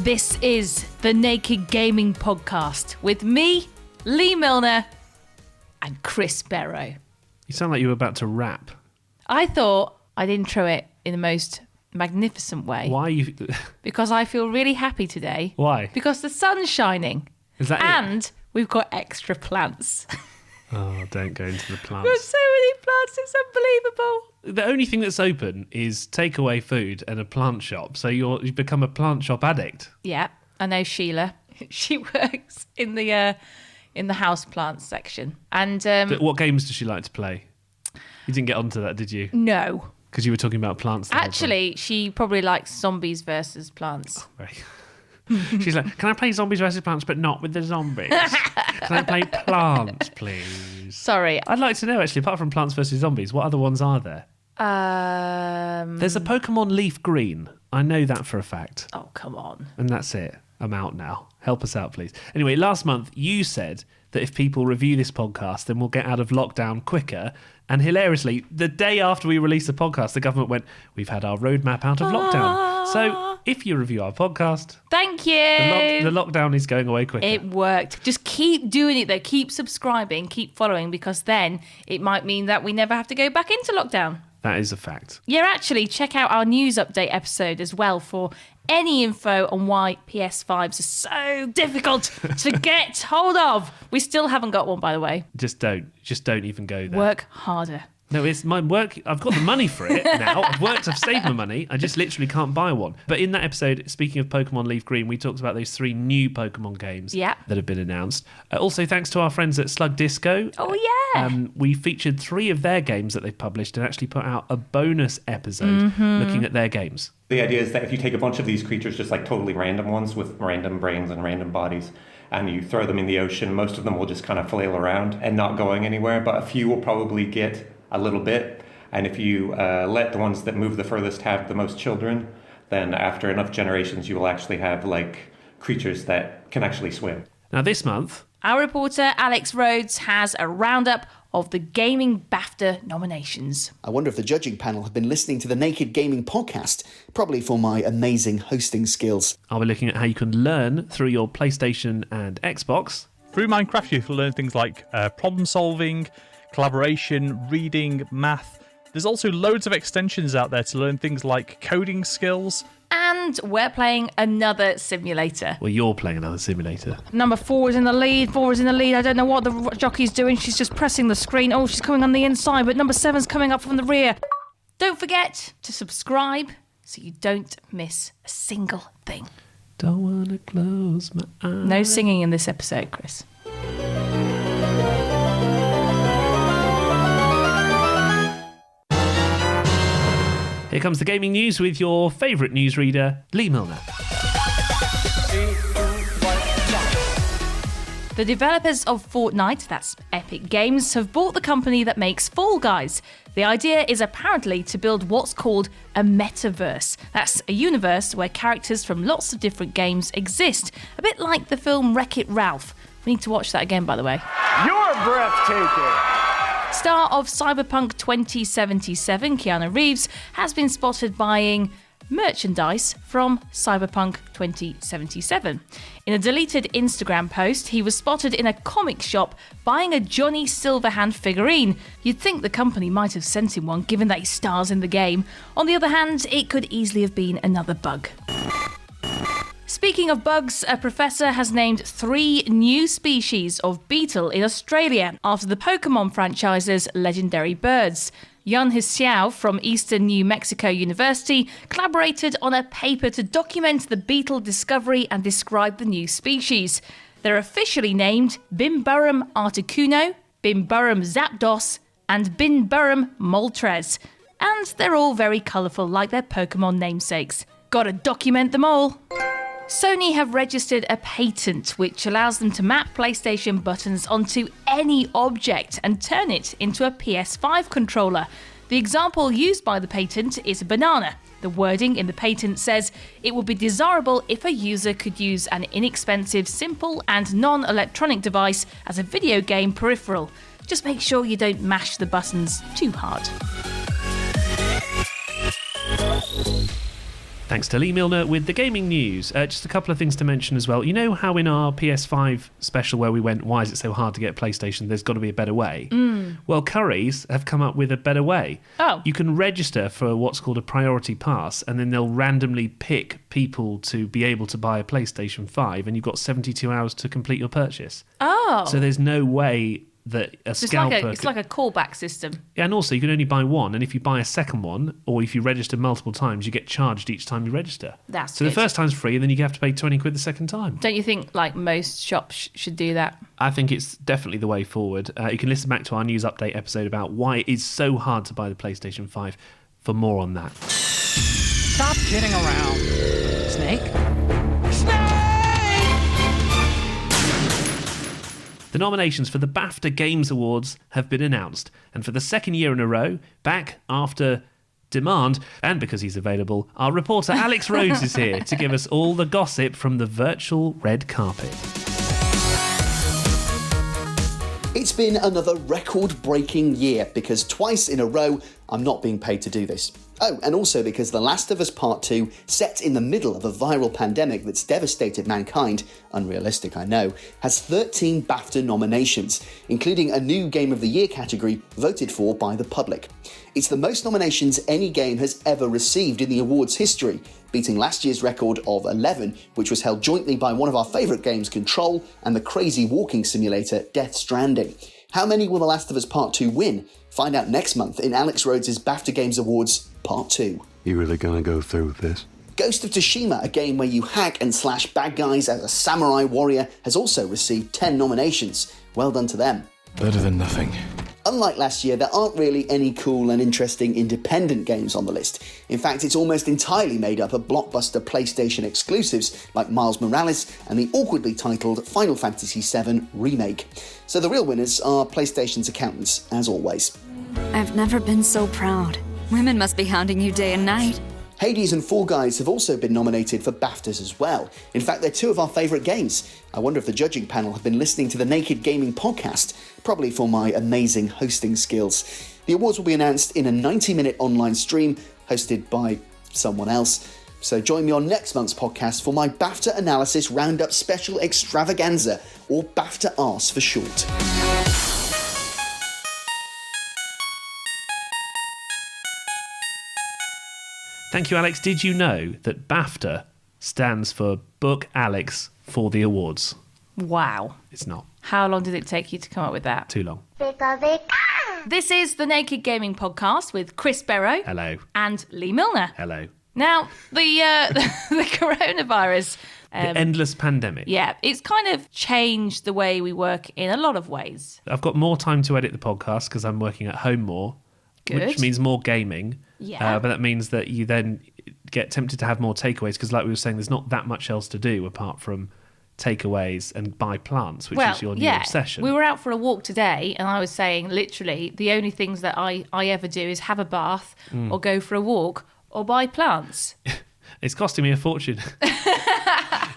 This is the Naked Gaming Podcast with me, Lee Milner, and Chris Barrow. You sound like you were about to rap. I thought I'd intro it in the most magnificent way. Why are you... Because I feel really happy today. Why? Because the sun's shining. Is that and we've got extra plants. Oh, don't go into the We've got plants. so many plants, it's unbelievable. The only thing that's open is takeaway food and a plant shop. So you've become a plant shop addict. Yeah, I know Sheila. She works in the house plants section. And But what games does she like to play? You didn't get onto that, did you? no. Because you were talking about plants. Actually, she probably likes zombies versus plants. Right. She's like, can I play zombies versus plants, but not with the zombies? Can I play plants, please? Sorry. I'd like to know, actually, apart from Plants vs. Zombies, what other ones are there? There's a Pokemon Leaf Green. I know that for a fact. Oh, come on. And that's it. I'm out now. Help us out, please. Anyway, last month, you said that if people review this podcast, then we'll get out of lockdown quicker. And hilariously, the day after we released the podcast, the government went, we've had our roadmap out of lockdown. So if you review our podcast... Thank you. The lockdown is going away quicker. It worked. Just keep doing it, though. Keep subscribing, keep following, because then it might mean that we never have to go back into lockdown. That is a fact. Yeah, actually, check out our news update episode as well for any info on why PS5s are so difficult to get hold of. We still haven't got one, by the way. Just don't even go there. Work harder. No, it's my work. I've got the money for it now. I've saved my money. I just literally can't buy one. But in that episode, speaking of Pokemon Leaf Green, we talked about those 3 new Pokemon games that have been announced. Also, thanks to our friends at Slug Disco. Oh, yeah. We featured 3 of their games that they've published and actually put out a bonus episode looking at their games. The idea is that if you take a bunch of these creatures, just like totally random ones with random brains and random bodies, and you throw them in the ocean, most of them will just kind of flail around and not going anywhere, but a few will probably get a little bit. And if you let the ones that move the furthest have the most children, then after enough generations, you will actually have like creatures that can actually swim. Now this month, our reporter Alex Rhodes has a roundup of the gaming BAFTA nominations. I wonder if the judging panel have been listening to the Naked Gaming Podcast, probably for my amazing hosting skills. I'll be looking at how you can learn through your PlayStation and Xbox. Through Minecraft, you can learn things like problem solving, collaboration, reading, math. There's also loads of extensions out there to learn things like coding skills. And we're playing another simulator. Well, you're playing another simulator. Number 4 is in the lead. 4 is in the lead. I don't know what the jockey's doing. She's just pressing the screen. Oh, she's coming on the inside, but number 7's coming up from the rear. Don't forget to subscribe so you don't miss a single thing. Don't want to close my eyes. No singing in this episode, Chris. Here comes the gaming news with your favourite newsreader, Lee Milner. The developers of Fortnite, that's Epic Games, have bought the company that makes Fall Guys. The idea is apparently to build what's called a metaverse. That's a universe where characters from lots of different games exist, a bit like the film Wreck-It Ralph. We need to watch that again, by the way. You're breathtaking! Star of Cyberpunk 2077, Keanu Reeves, has been spotted buying merchandise from Cyberpunk 2077. In a deleted Instagram post, he was spotted in a comic shop buying a Johnny Silverhand figurine. You'd think the company might have sent him one, given that he stars in the game. On the other hand, it could easily have been another bug. Speaking of bugs, a professor has named 3 new species of beetle in Australia after the Pokemon franchise's legendary birds. Yun Hsiao from Eastern New Mexico University collaborated on a paper to document the beetle discovery and describe the new species. They're officially named Bimburum articuno, Bimburum zapdos, and Bimburum moltres. And they're all very colourful like their Pokemon namesakes. Gotta document them all. Sony have registered a patent which allows them to map PlayStation buttons onto any object and turn it into a PS5 controller. The example used by the patent is a banana. The wording in the patent says it would be desirable if a user could use an inexpensive, simple and non-electronic device as a video game peripheral. Just make sure you don't mash the buttons too hard. Thanks to Lee Milner with the gaming news. Just a couple of things to mention as well. You know how in our PS5 special where we went, why is it so hard to get a PlayStation? There's got to be a better way. Well, Currys have come up with a better way. Oh. You can register for what's called a priority pass, and then they'll randomly pick people to be able to buy a PlayStation 5, and you've got 72 hours to complete your purchase. Oh. So there's no way that a scalper... It's like a callback system. Yeah, and also you can only buy one, and if you buy a second one, or if you register multiple times, you get charged each time you register. That's so good. the first time's free, and then you have to pay 20 quid the second time. Don't you think like most shops should do that? I think it's definitely the way forward. You can listen back to our news update episode about why it is so hard to buy the PlayStation 5 for more on that. Stop kidding around. Snake? The nominations for the BAFTA Games Awards have been announced, and for the second year in a row, back after demand, and because he's available, our reporter Alex Rhodes is here to give us all the gossip from the virtual red carpet. It's been another record-breaking year because twice in a row I'm not being paid to do this. Oh, and also because The Last of Us Part 2, set in the middle of a viral pandemic that's devastated mankind, unrealistic I know, has 13 BAFTA nominations, including a new Game of the Year category voted for by the public. It's the most nominations any game has ever received in the awards history, beating last year's record of 11, which was held jointly by one of our favourite games, Control, and the crazy walking simulator, Death Stranding. How many will The Last of Us Part 2 win? Find out next month in Alex Rhodes' BAFTA Games Awards Part 2. You really gonna go through with this? Ghost of Tsushima, a game where you hack and slash bad guys as a samurai warrior, has also received 10 nominations. Well done to them. Better than nothing. Unlike last year, there aren't really any cool and interesting independent games on the list. In fact, it's almost entirely made up of blockbuster PlayStation exclusives like Miles Morales and the awkwardly titled Final Fantasy VII Remake. So the real winners are PlayStation's accountants, as always. I've never been so proud. Women must be hounding you day and night. Hades and Fall Guys have also been nominated for BAFTAs as well. In fact, they're two of our favourite games. I wonder if the judging panel have been listening to the Naked Gaming podcast, probably for my amazing hosting skills. The awards will be announced in a 90-minute online stream hosted by someone else. So join me on next month's podcast for my BAFTA Analysis Roundup Special Extravaganza, or BAFTA Arse for short. Thank you, Alex. Did you know that BAFTA stands for Book Alex for the awards? Wow. It's not. How long did it take you to come up with that? Too long. This is the Naked Gaming Podcast with Chris Barrow. Hello. And Lee Milner. Hello. Now, the coronavirus... The endless pandemic. Yeah, it's kind of changed the way we work in a lot of ways. I've got more time to edit the podcast because I'm working at home more, Good. which means more gaming. Yeah. But that means that you then get tempted to have more takeaways because, like we were saying, there's not that much else to do apart from takeaways and buy plants, which is your new obsession. We were out for a walk today and I was saying literally the only things that I ever do is have a bath or go for a walk or buy plants. It's costing me a fortune.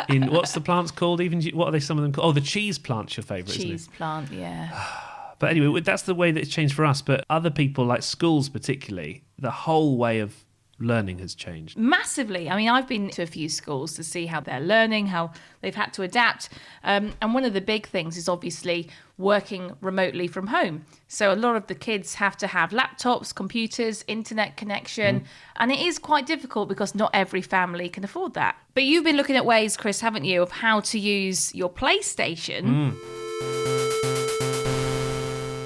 In what's the plants called? Even what are they? Some of them called? Oh, the cheese plant's your favourite, isn't it? Cheese plant, yeah. But anyway, that's the way that it's changed for us. But other people, like schools particularly, the whole way of learning has changed. Massively. I mean, I've been to a few schools to see how they're learning, how they've had to adapt. And one of the big things is obviously working remotely from home. So a lot of the kids have to have laptops, computers, internet connection. And it is quite difficult because not every family can afford that. But you've been looking at ways, Chris, haven't you, of how to use your PlayStation.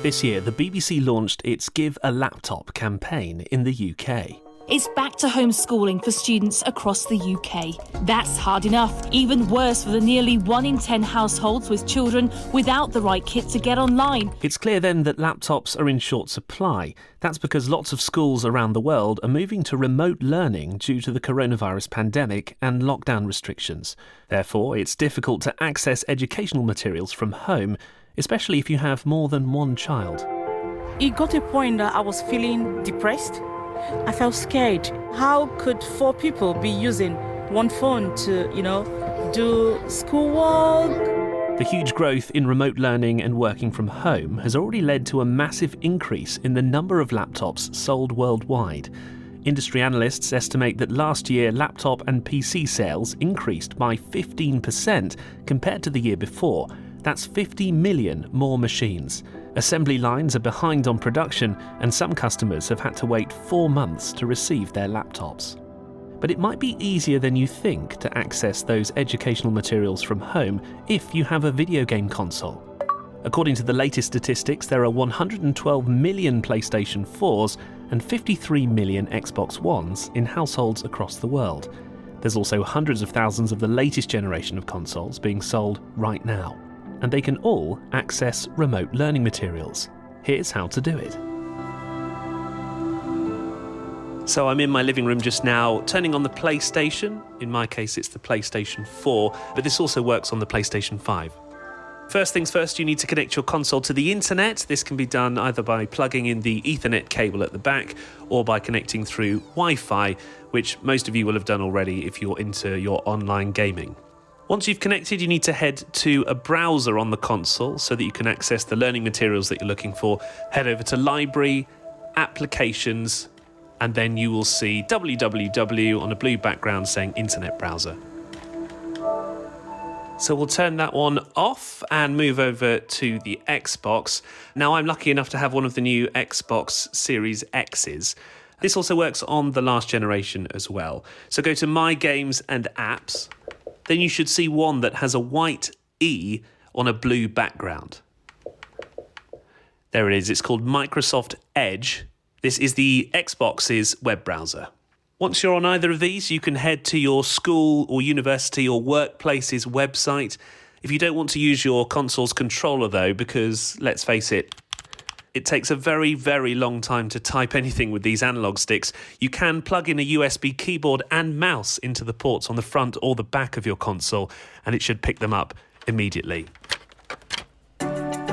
This year, the BBC launched its Give a Laptop campaign in the UK. It's back to homeschooling for students across the UK. That's hard enough. Even worse for the nearly 1 in 10 households with children without the right kit to get online. It's clear then that laptops are in short supply. That's because lots of schools around the world are moving to remote learning due to the coronavirus pandemic and lockdown restrictions. Therefore, it's difficult to access educational materials from home, especially if you have more than one child. It got to a point that I was feeling depressed. I felt scared. How could 4 people be using one phone to, do schoolwork? The huge growth in remote learning and working from home has already led to a massive increase in the number of laptops sold worldwide. Industry analysts estimate that last year laptop and PC sales increased by 15% compared to the year before. That's 50 million more machines. Assembly lines are behind on production, and some customers have had to wait 4 months to receive their laptops. But it might be easier than you think to access those educational materials from home if you have a video game console. According to the latest statistics, there are 112 million PlayStation 4s and 53 million Xbox Ones in households across the world. There's also hundreds of thousands of the latest generation of consoles being sold right now, and they can all access remote learning materials. Here's how to do it. So I'm in my living room just now, turning on the PlayStation. In my case, it's the PlayStation 4, but this also works on the PlayStation 5. First things first, you need to connect your console to the internet. This can be done either by plugging in the Ethernet cable at the back or by connecting through Wi-Fi, which most of you will have done already if you're into your online gaming. Once you've connected, you need to head to a browser on the console so that you can access the learning materials that you're looking for. Head over to Library, Applications, and then you will see www on a blue background saying Internet Browser. So we'll turn that one off and move over to the Xbox. Now I'm lucky enough to have one of the new Xbox Series X's. This also works on the last generation as well. So go to My Games and Apps. Then you should see one that has a white E on a blue background. There it is. It's called Microsoft Edge. This is the Xbox's web browser. Once you're on either of these, you can head to your school or university or workplace's website. If you don't want to use your console's controller, though, because, let's face it, it takes a very, very long time to type anything with these analog sticks, you can plug in a USB keyboard and mouse into the ports on the front or the back of your console, and it should pick them up immediately.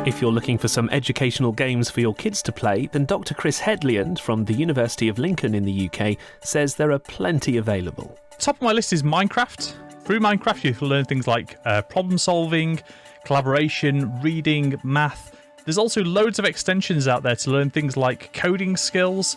If you're looking for some educational games for your kids to play, then Dr. Chris Headland from the University of Lincoln in the UK says there are plenty available. Top of my list is Minecraft. Through Minecraft, you can learn things like problem solving, collaboration, reading, math. There's also loads of extensions out there to learn things like coding skills.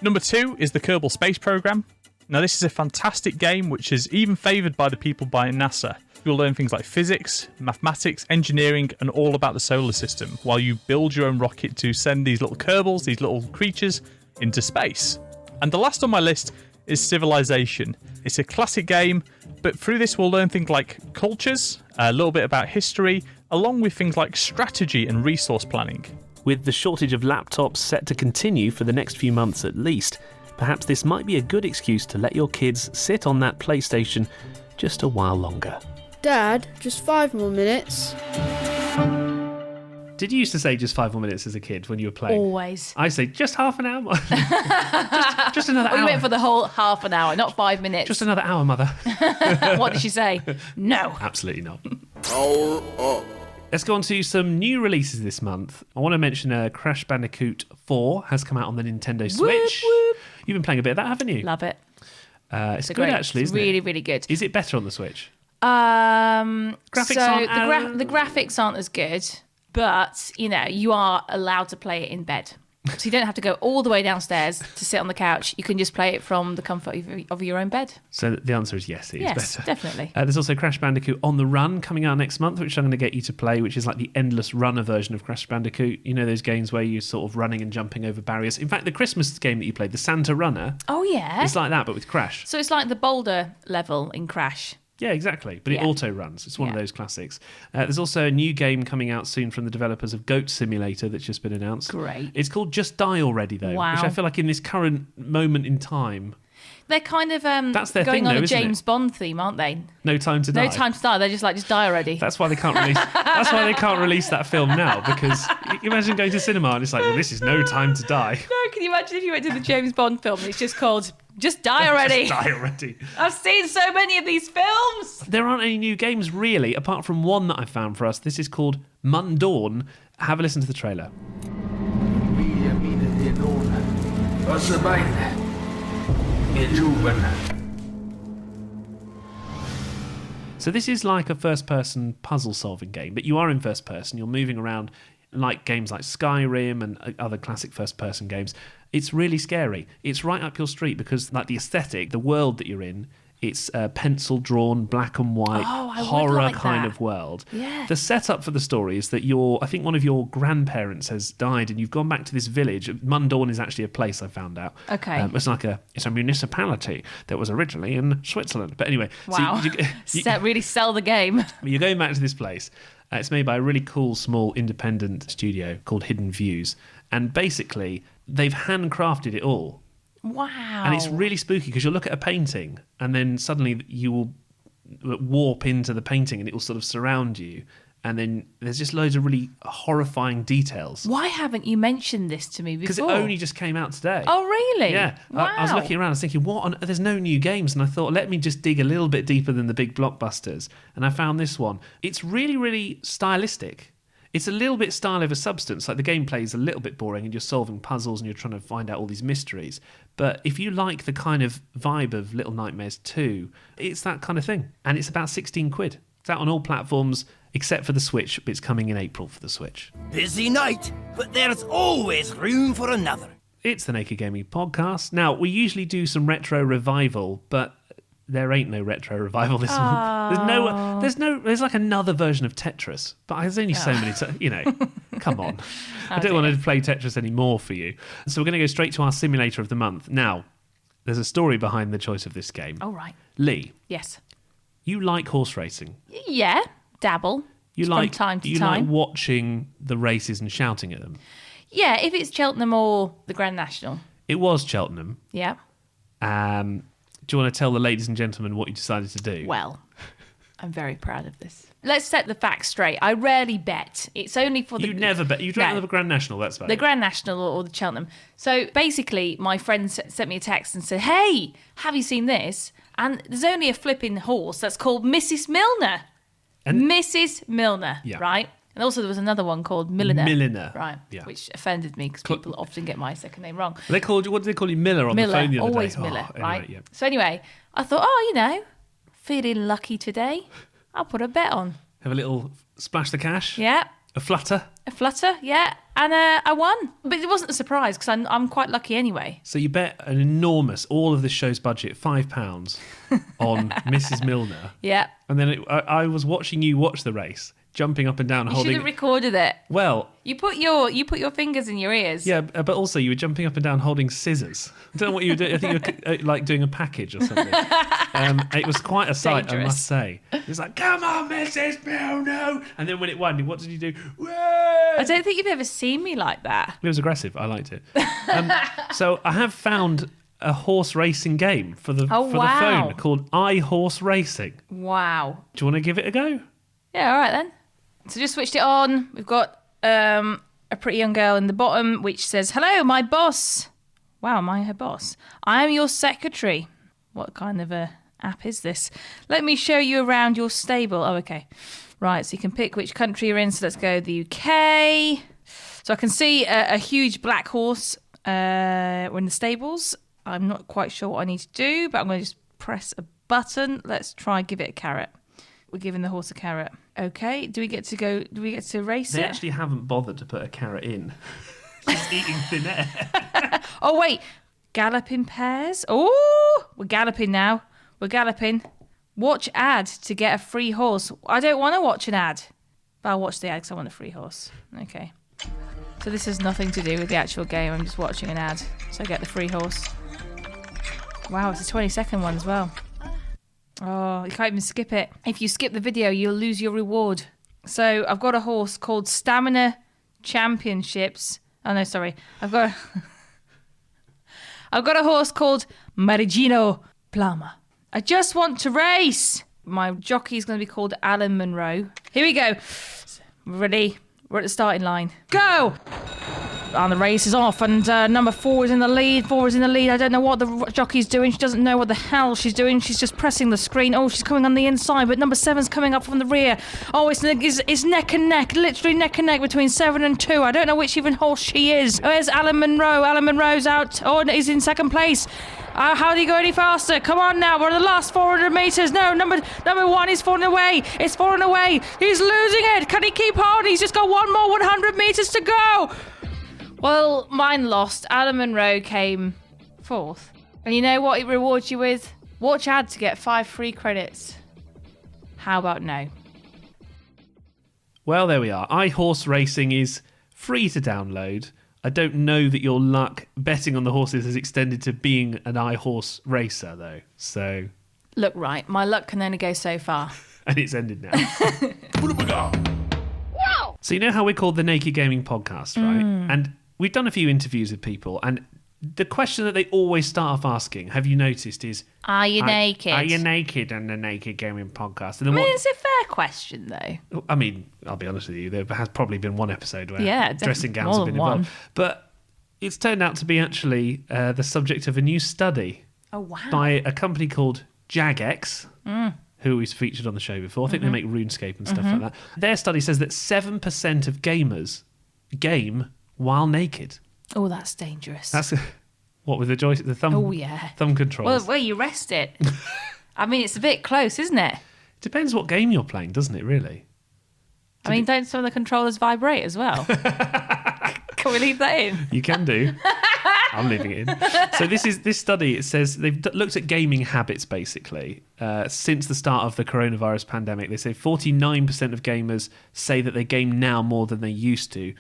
Number 2 is the Kerbal Space Program. Now, this is a fantastic game which is even favoured by the people behind NASA. You'll learn things like physics, mathematics, engineering, and all about the solar system, while you build your own rocket to send these little Kerbals, these little creatures, into space. And the last on my list is Civilization. It's a classic game, but through this we'll learn things like cultures, a little bit about history, along with things like strategy and resource planning. With the shortage of laptops set to continue for the next few months at least, perhaps this might be a good excuse to let your kids sit on that PlayStation just a while longer. Dad, just 5 more minutes. Did you used to say just 5 more minutes as a kid when you were playing? Always. I say just half an hour more. just another hour. We went for the whole half an hour, not 5 minutes. Just another hour, Mother. What did she say? No. Absolutely not. Let's go on to some new releases this month. I want to mention Crash Bandicoot 4 has come out on the Nintendo Switch. Whoop, whoop. You've been playing a bit of that, haven't you? Love it. It's good, actually, isn't it? Really, really good. Is it better on the Switch? Graphics aren't the graphics aren't as good, but you are allowed to play it in bed, so you don't have to go all the way downstairs to sit on the couch. You can just play it from the comfort of your own bed. So the answer is yes, it is better. Yes, definitely. There's also Crash Bandicoot On the Run coming out next month, which I'm going to get you to play, which is like the endless runner version of Crash Bandicoot. You know those games where you're sort of running and jumping over barriers. In fact, the Christmas game that you played, the Santa Runner, oh yeah, it's like that but with Crash. So it's like the boulder level in Crash. Yeah, exactly. But it auto runs. It's one of those classics. There's also a new game coming out soon from the developers of Goat Simulator that's just been announced. Great. It's called Just Die Already, though, wow. which I feel like in this current moment in time. They're kind of that's their going thing, on though, a isn't James it? Bond theme, aren't they? No Time to Die. No Time to Die. They're just like, just die already. That's why they can't release. That's why they can't release that film now, because you imagine going to cinema and it's like, well, this is No Time to Die. No, can you imagine if you went to the James Bond film and it's just called Just Die Already? Just Die Already. I've seen so many of these films. There aren't any new games really, apart from one that I found for us. This is called Mundawn. Have a listen to the trailer. So this is like a first-person puzzle-solving game, but you are in first person. You're moving around like games like Skyrim and other classic first-person games, it's really scary. It's right up your street because, like, the aesthetic, the world that you're in, it's a pencil-drawn, black and white, horror kind of world. Yeah. The setup for the story is that I think one of your grandparents has died and you've gone back to this village. Mundorn is actually a place, I found out. Okay. It's a municipality that was originally in Switzerland. But anyway. Wow. So really sell the game. You're going back to this place. It's made by a really cool, small, independent studio called Hidden Views. And basically, they've handcrafted it all. Wow. And it's really spooky because you'll look at a painting and then suddenly you will warp into the painting and it will sort of surround you. And then there's just loads of really horrifying details. Why haven't you mentioned this to me before? Because it only just came out today. Oh, really? Yeah. Wow. I was looking around, I was thinking, there's no new games. And I thought, let me just dig a little bit deeper than the big blockbusters. And I found this one. It's really, really stylistic. It's a little bit style over substance. Like the gameplay is a little bit boring and you're solving puzzles and you're trying to find out all these mysteries. But if you like the kind of vibe of Little Nightmares 2, it's that kind of thing. And it's about 16 quid. It's out on all platforms except for the Switch. It's coming in April for the Switch. Busy night, but there's always room for another. It's the Naked Gaming Podcast. Now, we usually do some retro revival, but there ain't no retro revival this month. There's like another version of Tetris, but there's only so many, come on. I don't want to play Tetris anymore for you. So we're going to go straight to our simulator of the month. Now, there's a story behind the choice of this game. Oh, right. Lee. Yes. You like horse racing. Yeah, dabble. From time to time. You like watching the races and shouting at them. Yeah, if it's Cheltenham or the Grand National. It was Cheltenham. Yeah. Do you want to tell the ladies and gentlemen what you decided to do? Well, I'm very proud of this. Let's set the facts straight. I rarely bet. It's only for the... You never bet. You don't know the Grand National, that's about the it. Grand National or the Cheltenham. So basically, my friend sent me a text and said, hey, have you seen this? And there's only a flipping horse that's called Mrs. Milner. Mrs. Milner, right? And also there was another one called Milliner. Right, which offended me because people often get my second name wrong. What did they call you, Miller on the phone the other always day? Miller, right? Anyway, yeah. So anyway, I thought, feeling lucky today. I'll put a bet on. Have a little splash the cash? Yeah. A flutter? Yeah. And I won. But it wasn't a surprise because I'm quite lucky anyway. So you bet an enormous, all of this show's budget, £5 on Mrs. Milner. Yeah. And then I was watching you watch the race, jumping up and down, holding... You should have recorded it. Well... You put your fingers in your ears. Yeah, but also you were jumping up and down holding scissors. I don't know what you were doing. I think you were like doing a package or something. It was quite a sight, dangerous. I must say. It was like, come on, Mrs. Milner! And then when it won, what did you do? Whoa! I don't think you've ever seen me like that. It was aggressive. I liked it. So I have found a horse racing game for the phone called iHorse Racing. Wow. Do you want to give it a go? Yeah, all right then. So just switched it on. We've got a pretty young girl in the bottom which says, hello, my boss. Wow, am I her boss? I am your secretary. What kind of a app is this? Let me show you around your stable. Oh, okay. Right, so you can pick which country you're in. So let's go the UK. So I can see a huge black horse. We're in the stables. I'm not quite sure what I need to do, but I'm going to just press a button. Let's try and give it a carrot. We're giving the horse a carrot. Okay, do we get to race it? They actually haven't bothered to put a carrot in. Just eating thin air. Oh, wait. Gallop in pairs. Oh, we're galloping now. We're galloping. Watch ad to get a free horse. I don't want to watch an ad, but I'll watch the ad because I want a free horse. Okay. So this has nothing to do with the actual game. I'm just watching an ad. So I get the free horse. Wow, it's a 20-second one as well. Oh, you can't even skip it. If you skip the video, you'll lose your reward. So I've got a horse called Stamina Championships. Oh, no, sorry. I've got a horse called Marigino Plama. I just want to race. My jockey is going to be called Alan Monroe. Here we go. Ready? We're at the starting line. Go! And the race is off, and number 4 is in the lead. 4 is in the lead. I don't know what the jockey's doing. She doesn't know what the hell she's doing. She's just pressing the screen. Oh, she's coming on the inside, but number 7's coming up from the rear. Oh, it's neck and neck, literally neck and neck between 7 and 2. I don't know which even horse she is. Where's Alan Monroe? Alan Monroe's out. Oh, he's in second place. How do you go any faster? Come on now, we're in the last 400 metres. No, number one is falling away. It's falling away. He's losing it. Can he keep on? He's just got one more 100 metres to go. Well, mine lost. Adam Monroe came 4th. And you know what it rewards you with? Watch ad to get 5 free credits. How about no? Well, there we are. iHorse Racing is free to download. I don't know that your luck betting on the horses has extended to being an iHorse racer, though. So, Look, right, my luck can only go so far. and it's ended now. So you know how we're called the Naked Gaming Podcast, right? And we've done a few interviews with people, and the question that they always start off asking, have you noticed, is... Are you naked? Are you naked on the Naked Gaming Podcast? And I then mean, it's a fair question, though. I mean, I'll be honest with you, there has probably been one episode where dressing gowns more have been than involved. But it's turned out to be actually the subject of a new study by a company called Jagex, who is featured on the show before. I think they make RuneScape and stuff like that. Their study says that 7% of gamers game while naked. Oh, that's dangerous. That's what with the thumb. Oh yeah, thumb controls. Well, where you rest it. I mean, it's a bit close, isn't it? Depends what game you're playing, doesn't it? Really. I mean, don't some of the controllers vibrate as well? Can we leave that in? You can do. I'm leaving it in. So this study. It says they've looked at gaming habits basically since the start of the coronavirus pandemic. They say 49% of gamers say that they game now more than they used to.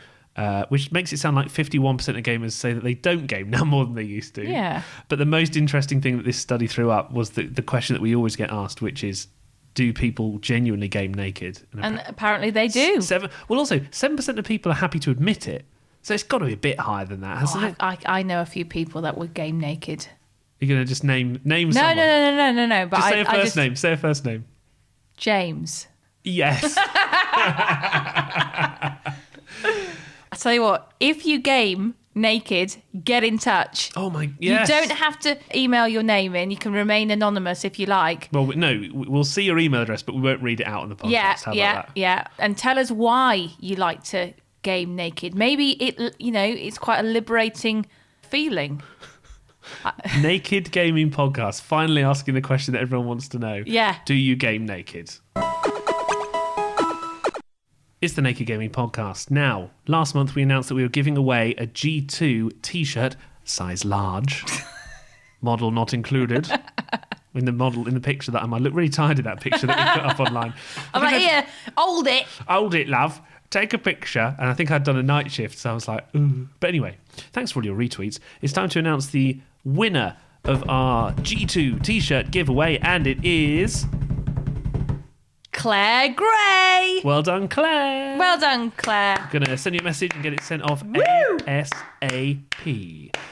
Which makes it sound like 51% of gamers say that they don't game now more than they used to. Yeah. But the most interesting thing that this study threw up was the question that we always get asked, which is, do people genuinely game naked? And apparently they do. 7% of people are happy to admit it. So it's got to be a bit higher than that, hasn't it? I know a few people that would game naked. You're going to just name someone? No. But just say a first name. Say a first name. James. Yes. I tell you what, if you game naked, get in touch. Oh my, yes. You don't have to email your name in. You can remain anonymous if you like. Well, no, we'll see your email address, but we won't read it out on the podcast. How about that? Yeah. And tell us why you like to game naked. Maybe it's quite a liberating feeling. Naked Gaming Podcast, finally asking the question that everyone wants to know. Yeah. Do you game naked? It's the Naked Gaming Podcast. Now, last month we announced that we were giving away a G2 t-shirt, size large, model not included. In the picture that I look really tired of that picture that we put up online. I'm like, here, hold it. Hold it, love. Take a picture. And I think I'd done a night shift, so I was like, ooh. But anyway, thanks for all your retweets. It's time to announce the winner of our G2 t-shirt giveaway, and it is... Claire Gray. Well done, Claire. Well done, Claire. I'm going to send you a message and get it sent off ASAP.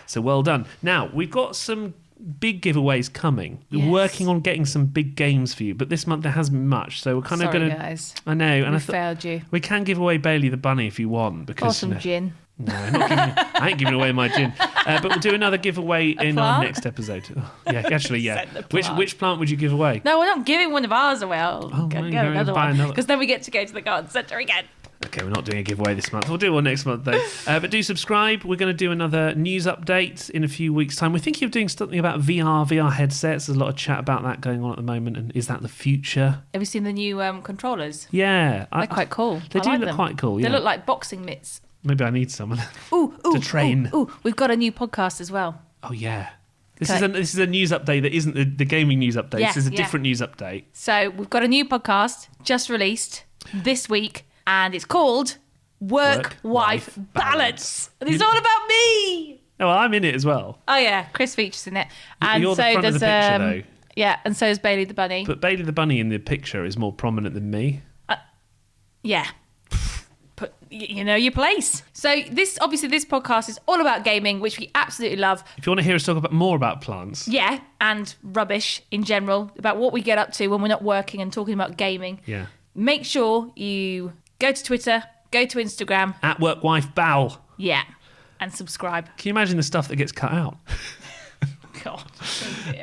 So well done. Now, we've got some big giveaways coming. We're working on getting some big games for you, but this month there hasn't been much, so we're kind of going to... guys. I know. And we failed you. We can give away Bailey the Bunny if you want. Because, or some gin. No, I ain't giving away my gin. But we'll do another giveaway in our next episode. Oh, yeah, actually, yeah. Which plant would you give away? No, we're not giving one of ours away. I'll go another one. Because then we get to go to the garden centre again. Okay, we're not doing a giveaway this month. We'll do one next month, though. But do subscribe. We're going to do another news update in a few weeks' time. We're thinking of doing something about VR headsets. There's a lot of chat about that going on at the moment. And is that the future? Have you seen the new controllers? Yeah. They're quite cool. They do look quite cool, yeah. They look like boxing mitts. Maybe I need some to train. Ooh, we've got a new podcast as well. Oh, yeah. This is a news update that isn't the gaming news update. Yeah, this is a different news update. So we've got a new podcast just released this week, and it's called Work-Wife Balance. And it's all about me. Oh, well, I'm in it as well. Oh, yeah. Chris features in it. And you're the front of the picture, though. Yeah, and so is Bailey the Bunny. But Bailey the Bunny in the picture is more prominent than me. Yeah. But you know your place. So this podcast is all about gaming, which we absolutely love. If you want to hear us talk more about plants. Yeah, and rubbish in general, about what we get up to when we're not working and talking about gaming. Yeah. Make sure you go to Twitter, go to Instagram. @WorkWifeBal. Yeah. And subscribe. Can you imagine the stuff that gets cut out? God.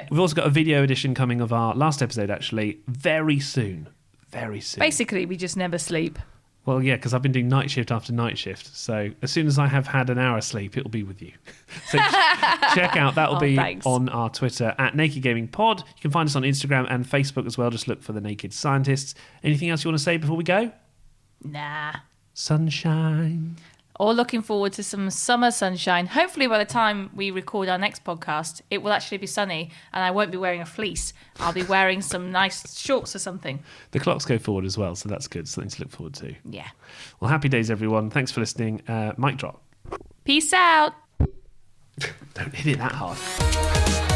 We've also got a video edition coming of our last episode, actually, very soon. Very soon. Basically, we just never sleep. Well, yeah, because I've been doing night shift after night shift. So as soon as I have had an hour sleep, it'll be with you. So check out. That'll be thanks. on our Twitter at Naked Gaming Pod. You can find us on Instagram and Facebook as well. Just look for The Naked Scientists. Anything else you want to say before we go? Nah. Sunshine. All looking forward to some summer sunshine. Hopefully by the time we record our next podcast, it will actually be sunny and I won't be wearing a fleece. I'll be wearing some nice shorts or something. The clocks go forward as well, so that's good. Something to look forward to. Yeah. Well, happy days, everyone. Thanks for listening. Mic drop. Peace out. Don't hit it that hard.